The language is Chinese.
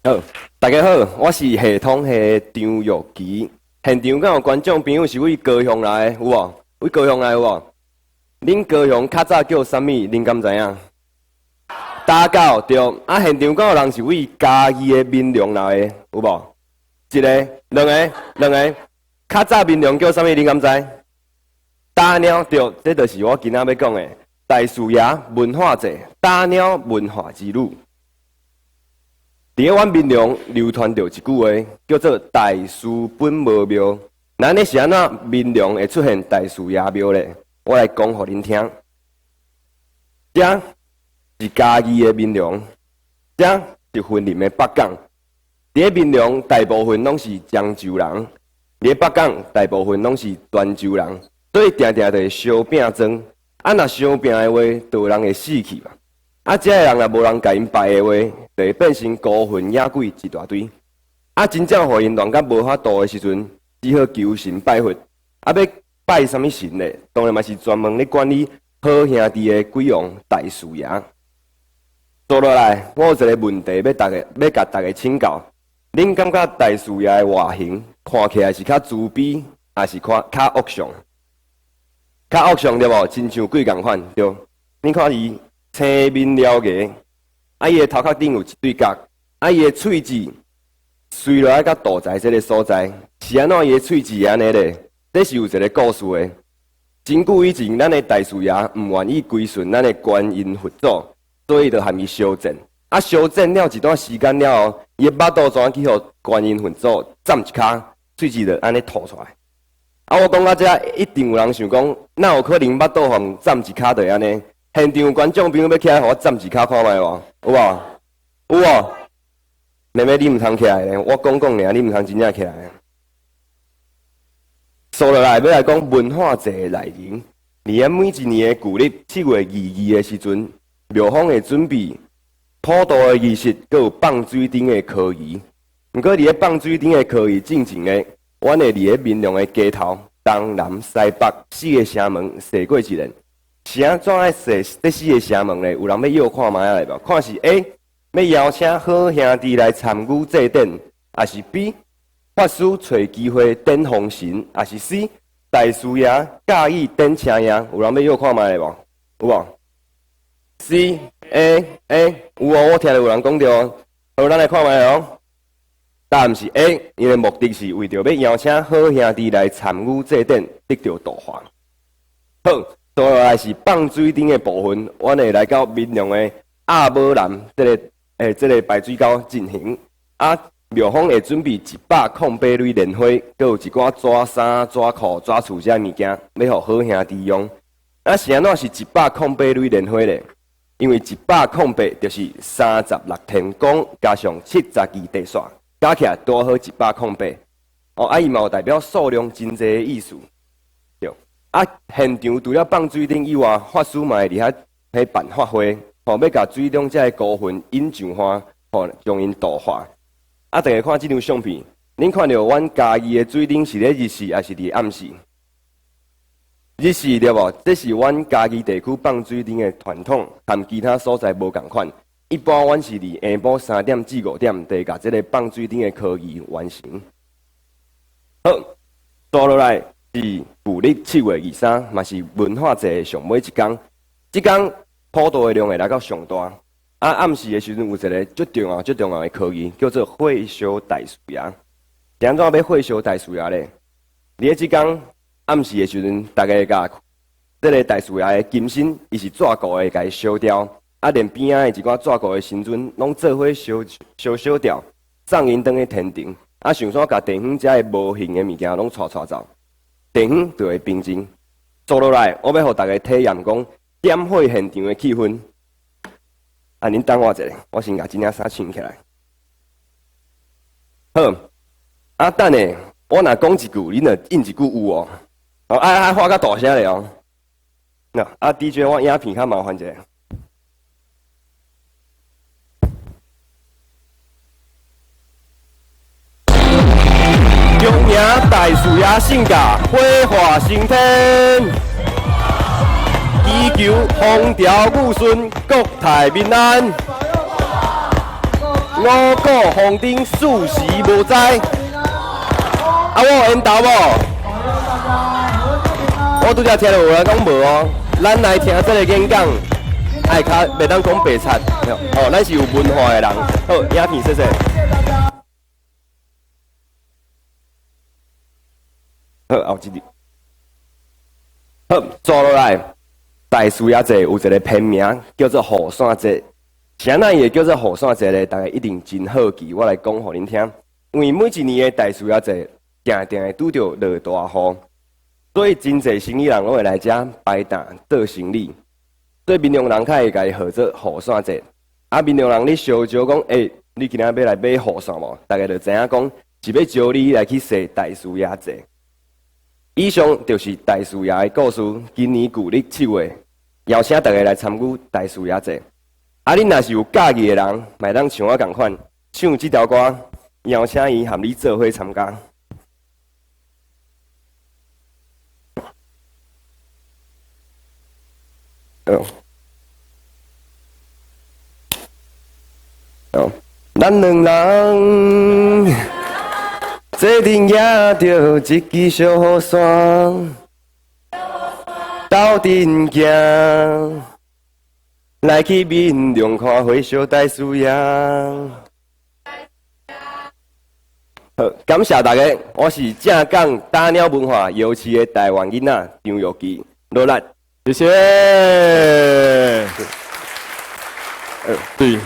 好，大家好，我是系统系张玉琪。现场敢有观众朋友是为高雄来的，有无？为高雄来有无？恁高雄较早叫啥物？恁敢知影？打狗对。啊，现场敢有人是为嘉义的民良来的，有无？一个、两个。较早民良叫啥物？恁敢知？打鸟对，这就是我今仔要讲的大树爷文化节打鸟文化之旅。伫阮民良流传着一句话，叫做“大树本无庙”。那呢是安怎民良会出现大树爷庙咧？我来讲互恁听。这是嘉义的民良，这是云林的北港。伫民良大部分拢是漳州人，伫北港大部分拢是漳州人，所以定定就会烧饼装。啊，若烧饼的话，就有人会死去嘛。啊，这个人若无人甲因拜的话，就会变成孤魂野鬼一大堆。啊，真正互因乱到无法度的时阵，只好求神拜佛。啊，要拜什么神呢？当然嘛是专门咧管理好兄弟的鬼王大树爷。坐落来，我有一个问题要甲大家请教：恁感觉大树爷的外形看起来是较慈悲，还是较恶相？较恶相对无？亲像鬼共款对。恁看伊。青面獠牙，啊伊个头壳顶有一对角，啊伊个喙齿垂落来到肚脐这个所在，是安怎伊个喙齿安尼咧？这是有一个故事的。真久以前，咱的大树爷毋愿意归顺咱的观音佛祖，所以就含伊修正。啊修正了一段时间了后，伊个腹肚怎去互观音佛祖占一骹，喙齿就安尼吐出来。啊我讲到这，一定有人想讲，哪有可能腹肚互占一骹就安尼？现场观众朋友要起来，互我站一骹看卖无？有无？有无？妹妹，你毋通起来咧！我讲尔，你毋通真正起来。说落来，要来讲文化节的内容。而每一年的旧历7月22的时阵，庙方会准备普渡的仪式，佮有放水灯的科仪。毋过，伫咧放水灯的科仪进前咧，阮会伫咧民良的街头东南西北4个城门踅过一轮。是安怎爱踅这4个城门咧？有人要邀看卖来无？看是 A 要邀请好兄弟来参与祭典，还是 B 法师找机会点风神，还是 C 大树爷介意点车爷？有人要邀看卖来无？有无 ？C A 有哦，我听到有人讲着，好，咱来看卖哦。答案是 A， 因的目的是为着要邀请好兄弟来参与祭典，得到度化。好。接落来是放水灯的部分，阮会来到民良的阿宝南这个排水沟进行。啊，庙方会准备108蕊莲花，佮有一寡纸衫、纸裤、纸厝这物件，要互好兄弟用。啊，是安怎是108蕊莲花咧？因为108就是36天宫加上72地煞，加起来多好108。哦，啊，伊嘛有代表数量真济的意思。啊！现场除了放水灯以外，法师嘛会伫遐办法会，吼要甲水中这个孤魂引上花，吼将因度化。啊！大家看这张相片，恁看到阮嘉义的水灯是咧日时还是伫暗时？日时对无？这是阮嘉义地区放水灯的传统，和其他所在无共款。一般阮是伫下晡3点至5点，就甲这个放水灯的科仪完成。好，接落来。是旧历7月23，嘛是文化节上尾一天。这天普渡的量会来到上大。啊，暗时的时阵有一个最重要的科仪，叫做会烧大树爷。是安怎要会烧大树爷咧？伫这天暗时的时阵，大家会甲这个大树爷的金身，伊是纸糊的，甲伊烧掉。啊，连边仔的一寡纸糊的神尊，拢做伙烧掉，送因登去天庭。啊，想说甲地方遮的无形的物件拢带走。地方就会平静。坐落来，我要互大家体验讲点火现场的气氛。啊，恁等我一下，我先把这件衫穿起来。好，啊，等下我若讲一句，恁就应一句有哦。哦，爱发较大声咧哦。那啊 ，DJ 我影片较麻烦者。恭迎大树爷圣驾火化升天，祈求风调雨顺，国泰民安。五谷红丁素时无灾。啊，我有引导无？我拄则听到有人讲无哦，咱来听这个演讲，爱较袂当讲白贼。哦，咱是有文化的人。好，影片谢谢。好，后一日。好，坐落来，大树也节有一个片名叫做雨伞节。啥那也叫做雨伞节咧？大家一定真好奇，我来讲互恁听。因为每一年的大树也节，定定会拄着落大雨。所以真侪生意人拢会来遮摆摊做生意，所以闽南人较会家号做雨伞节。啊，闽南人你烧招讲，你今仔要来买雨伞无？大家就知影讲是要招你来去踅大树爷节。以上就是大树爷的故事。今年旧历7月，邀请大家来参与大树爷节。啊，恁若是有介意的人，咪当像我共款唱这条歌，邀请伊和你做伙参加。咱两人做阵也着一支小雨伞，斗阵行，来去闽中看花小大树爷。好，感谢大家，我是正港打鸟文化尤其的台湾囡仔张玉基，罗力，谢谢。对。